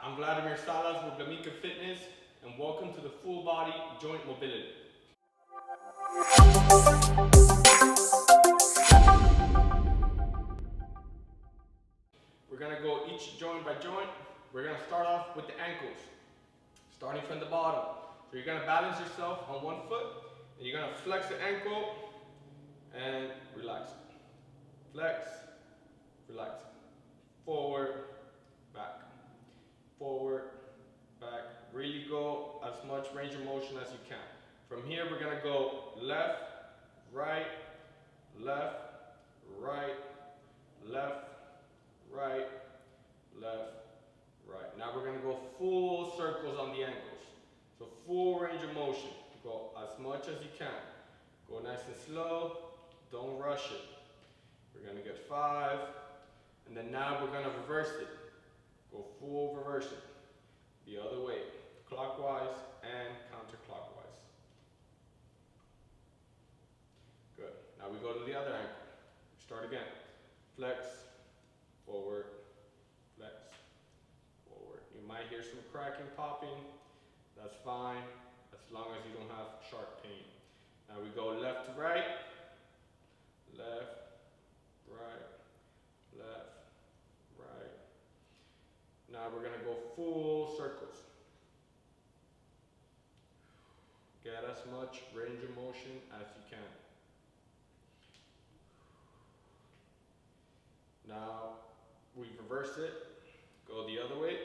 I'm Wladimir Salas with Wladimir Fitness, and welcome to the full body joint mobility. We're gonna go each joint by joint. We're gonna start off with the ankles, starting from the bottom. So you're gonna balance yourself on one foot, and you're gonna flex the ankle and relax it. Flex, relax it. Forward, back. Forward, back. Really go as much range of motion as you can. From here, we're gonna go left, right, left, right, left, right, left, right. Now we're gonna go full circles on the ankles. So full range of motion. Go as much as you can. Go nice and slow, don't rush it. We're gonna get 5, and then now we're gonna reverse it. Go full reversion. The other way, clockwise and counterclockwise. Good. Now we go to the other ankle. Start again. Flex, forward, flex, forward. You might hear some cracking, popping. That's fine, as long as you don't have sharp pain. Now we go left to right, left, right, left, right. Now we're gonna go full circles. Get as much range of motion as you can. Now we reverse it, go the other way.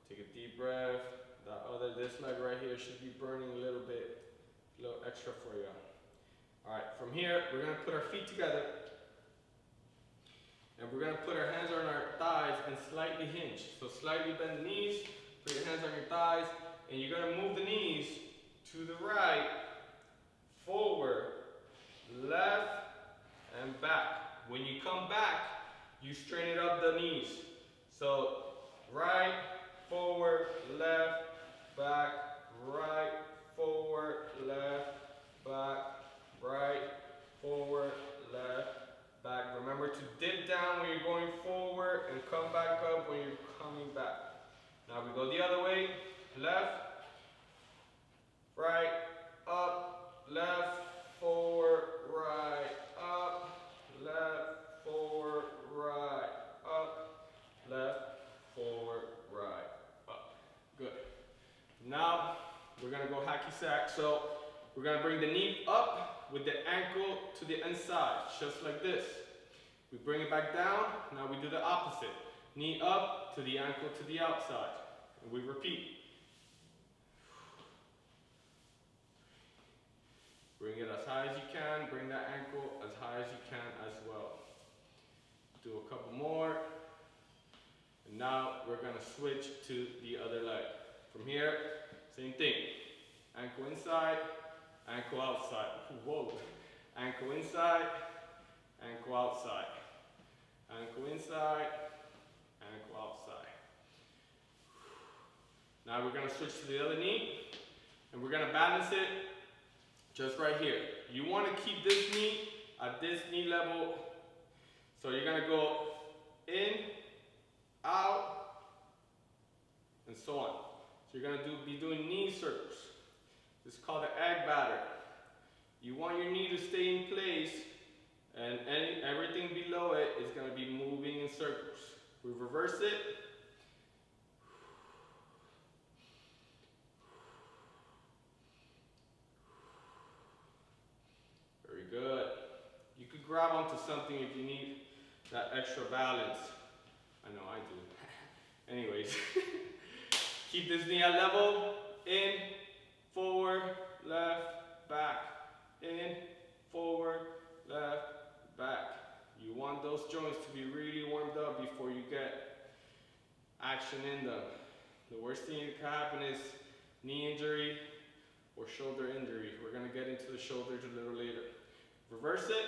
Take a deep breath. This leg right here should be burning a little bit, a little extra for you. All right, from here, we're gonna put our feet together. And we're gonna put our hands on our thighs and slightly hinge. So slightly bend the knees, put your hands on your thighs, and you're gonna move the knees to the right, forward, left, and back. When you come back, you straighten up the knees. So right, forward, left, back, right, forward, left, back, right, forward, left, back. Remember to dip down when you're going forward and come back up when you're coming back. Now we go the other way. Left, right, up, left, forward, right, up, left, forward, right, up, left, forward, right, up. Good. Now we're gonna go hacky sack. So we're gonna bring the knee up with the ankle to the inside, just like this. We bring it back down. Now we do the opposite. Knee up to the ankle to the outside. And we repeat. Bring it as high as you can. Bring that ankle as high as you can as well. Do a couple more. And now we're gonna switch to the other leg. From here, same thing. Ankle inside, ankle outside. Whoa. Ankle inside, ankle outside. Ankle inside, ankle outside. Now we're gonna switch to the other knee, and we're gonna balance it just right here. You wanna keep this knee at this knee level. So you're gonna go in, out, and so on. So you're gonna be doing knee circles. This is called the egg batter. You want your knee to stay in place, and everything below it is gonna be moving in circles. We reverse it. Very good. You could grab onto something if you need that extra balance. I know I do. Anyways, keep this knee at level. In, forward, left, back. In, forward, left, back. You want those joints to be really warmed up before you get action in them. The worst thing that can happen is knee injury or shoulder injury. We're gonna get into the shoulders a little later. Reverse it.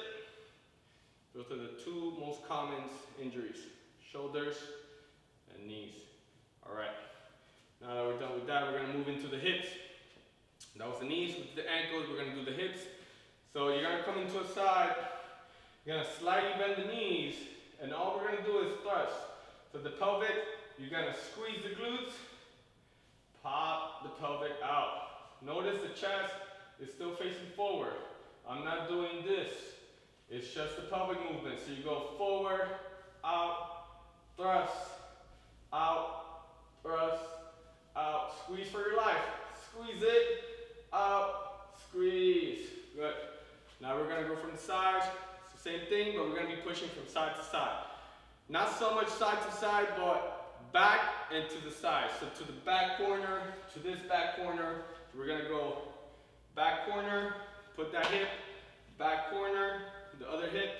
Those are the two most common injuries, shoulders and knees. All right, now that we're done with that, we're gonna move into the hips. That was the knees. With the ankles, we're gonna do the hips. So you're gonna come into a side, you're gonna slightly bend the knees, and all we're gonna do is thrust. So the pelvic, you're gonna squeeze the glutes, pop the pelvic out. Notice the chest is still facing forward. I'm not doing this. It's just the pelvic movement. So you go forward, out, thrust, out, thrust, out. Squeeze for your life. Squeeze it, out, squeeze. Good. Now we're gonna go from the sides. It's the same thing, but we're gonna be pushing from side to side. Not so much side to side, but back and to the side. So to the back corner, to this back corner. We're gonna go back corner, put that hip, back corner, the other hip,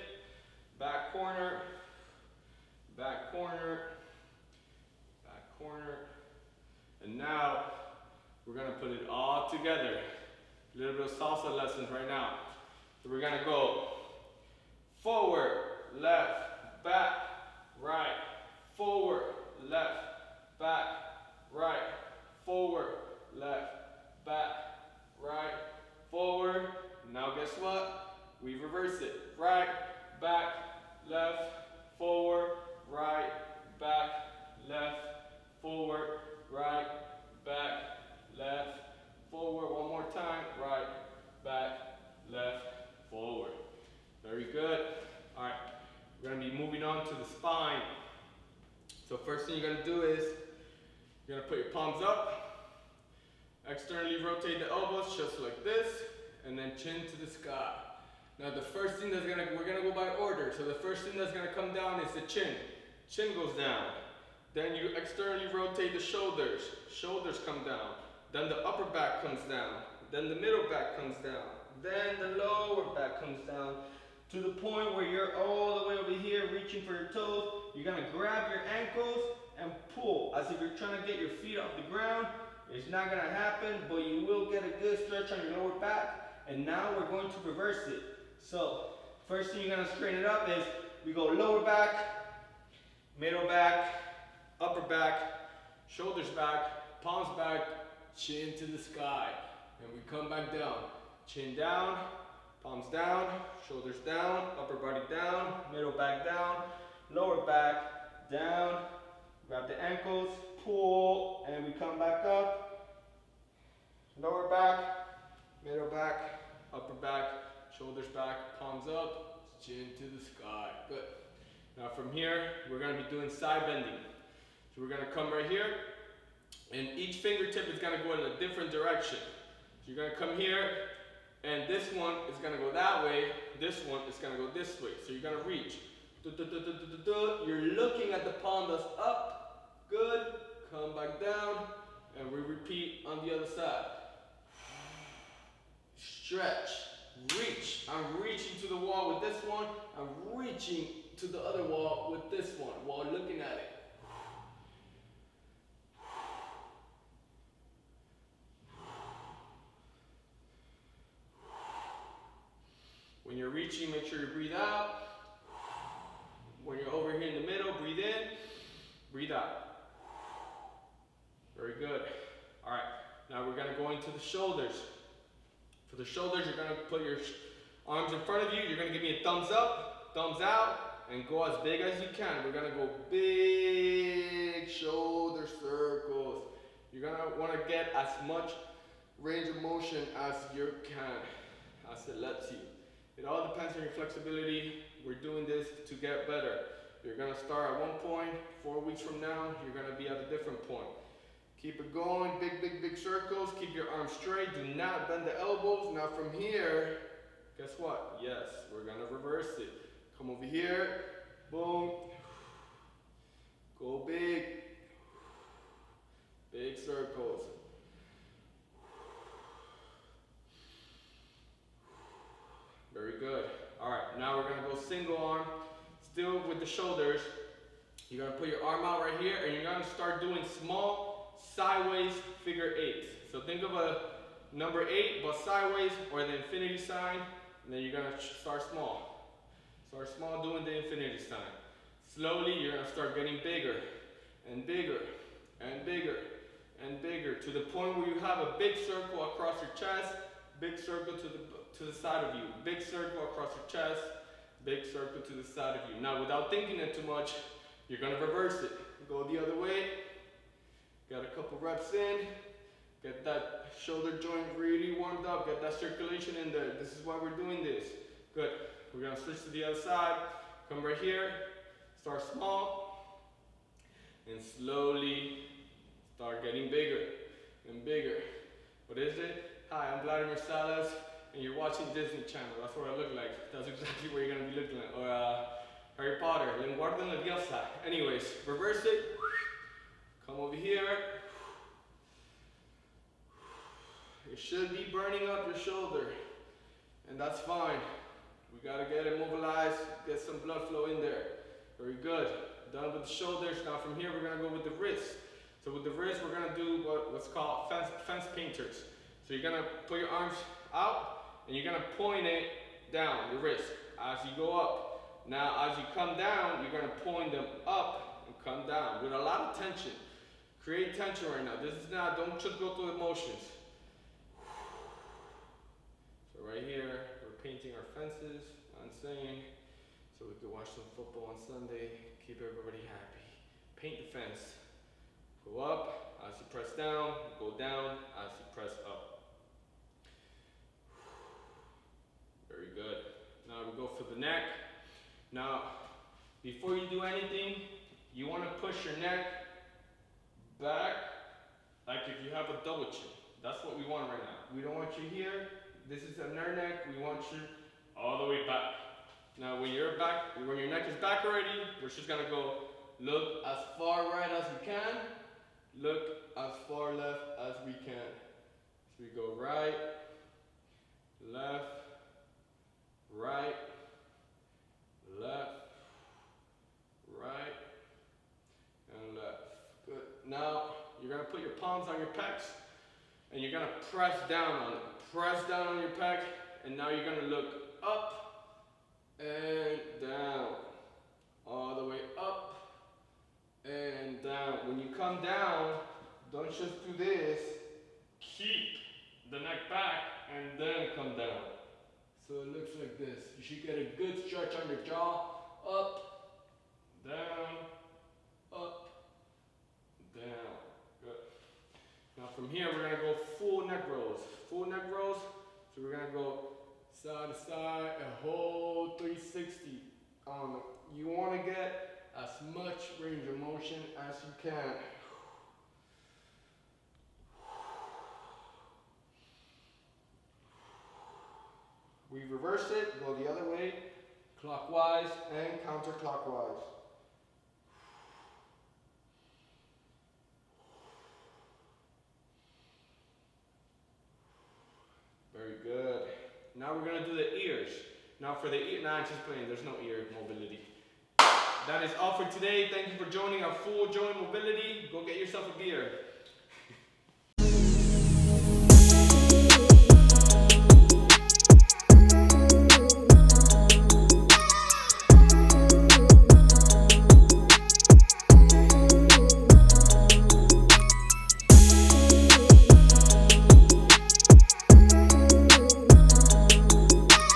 back corner, back corner, back corner. And now we're gonna put it all together. A little bit of salsa lessons right now. So we're gonna go forward, left, back, right, forward, left, back, right, forward, left, back, right, forward. Now guess what? We reverse it. Right, back, left, forward, right, back, left, forward, right, back, left, forward. One more time. Right, back, left, forward. Very good. All right, we're gonna be moving on to the spine. So first thing you're gonna do is you're gonna put your palms up, externally rotate the elbows just like this, and then chin to the sky. Now the first thing we're gonna go by order. So the first thing that's gonna come down is the chin. Chin goes down. Then you externally rotate the shoulders. Shoulders come down. Then the upper back comes down. Then the middle back comes down. Then the lower back comes down to the point where you're all the way over here reaching for your toes. You're gonna grab your ankles and pull as if you're trying to get your feet off the ground. It's not gonna happen, but you will get a good stretch on your lower back. And now we're going to reverse it. So first thing you're gonna straighten it up is we go lower back, middle back, upper back, shoulders back, palms back, chin to the sky. And we come back down. Chin down, palms down, shoulders down, upper body down, middle back down, lower back down. Grab the ankles, pull, and we come back up. Lower back, middle back, upper back, shoulders back, palms up, chin to the sky. Good. Now from here, we're gonna be doing side bending. So we're gonna come right here, and each fingertip is gonna go in a different direction. So you're gonna come here, and this one is gonna go that way, this one is gonna go this way. So you're gonna reach. You're looking at the palm that's up, good, come back down, and we repeat on the other side. Stretch, reach. I'm reaching to the wall with this one, I'm reaching to the other wall with this one while looking at it. When you're reaching, make sure you breathe out. When you're over here in the middle, breathe in, breathe out. Very good. All right, now we're gonna go into the shoulders. For the shoulders, you're gonna put your arms in front of you. You're gonna give me a thumbs up, thumbs out, and go as big as you can. We're gonna go big shoulder circles. You're gonna wanna get as much range of motion as you can, as it lets you. It all depends on your flexibility. We're doing this to get better. You're gonna start at one point, 4 weeks from now, you're gonna be at a different point. Keep it going, big circles. Keep your arms straight. Do not bend the elbows. Now from here, guess what? Yes, we're gonna reverse it. Come over here, boom. Go big circles. Very good. All right, now we're gonna go single arm, still with the shoulders. You're gonna put your arm out right here, and you're gonna start doing small sideways figure eights. So think of a number 8, but sideways, or the infinity sign, and then you're gonna start small. Start small doing the infinity sign. Slowly, you're gonna start getting bigger, and bigger, and bigger, and bigger, to the point where you have a big circle across your chest, big circle to the side of you, big circle across your chest, big circle to the side of you. Now, without thinking it too much, You're gonna reverse it. Go the other way. Got a couple reps in. Get that shoulder joint really warmed up. Get that circulation in there. This is why we're doing this. Good. We're gonna switch to the other side. Come right here. Start small. And slowly start getting bigger and bigger. What is it? Hi, I'm Wladimir Salas, and you're watching Disney Channel. That's what I look like. That's exactly what you're gonna be looking at. Or Harry Potter, Lenguardo Leviosa. Anyways, reverse it. Come over here. It should be burning up your shoulder, and that's fine. We gotta get it mobilized, get some blood flow in there. Very good. Done with the shoulders. Now from here, we're gonna go with the wrists. So with the wrists, we're gonna do what's called fence painters. So you're gonna put your arms out, and you're gonna point it down, your wrist, as you go up. Now, as you come down, you're gonna point them up and come down with a lot of tension. Create tension right now. This is not, don't just go through the motions. So right here, we're painting our fences, I'm saying, so we can watch some football on Sunday, keep everybody happy. Paint the fence. Go up, as you press down, go down, as you press up. Very good. Now we go for the neck. Now, before you do anything, you want to push your neck back, like if you have a double chin. That's what we want right now. We don't want you here. This is a near neck. We want you all the way back. Now, when your neck is back already, we're just gonna go look as far right as we can. Look as far left as we can. So we go right, left, right, left, right, and left. Good. Now, you're gonna put your palms on your pecs, and you're gonna press down on it. Press down on your pec, and now you're gonna look up and down. All the way up and down. When you come down, don't just do this. Keep the neck back and then come down. So it looks like this. You should get a good stretch on your jaw. Up, down, up, down. Good. Now from here, we're gonna go full neck rolls. Full neck rolls. So we're gonna go side to side, a whole 360. You wanna get as much range of motion as you can. We reverse it, go the other way, clockwise and counterclockwise. Very good. Now we're gonna do the ears. Now for the ear, nah, I'm just playing, there's no ear mobility. That is all for today. Thank you for joining our full joint mobility. Go get yourself a beer.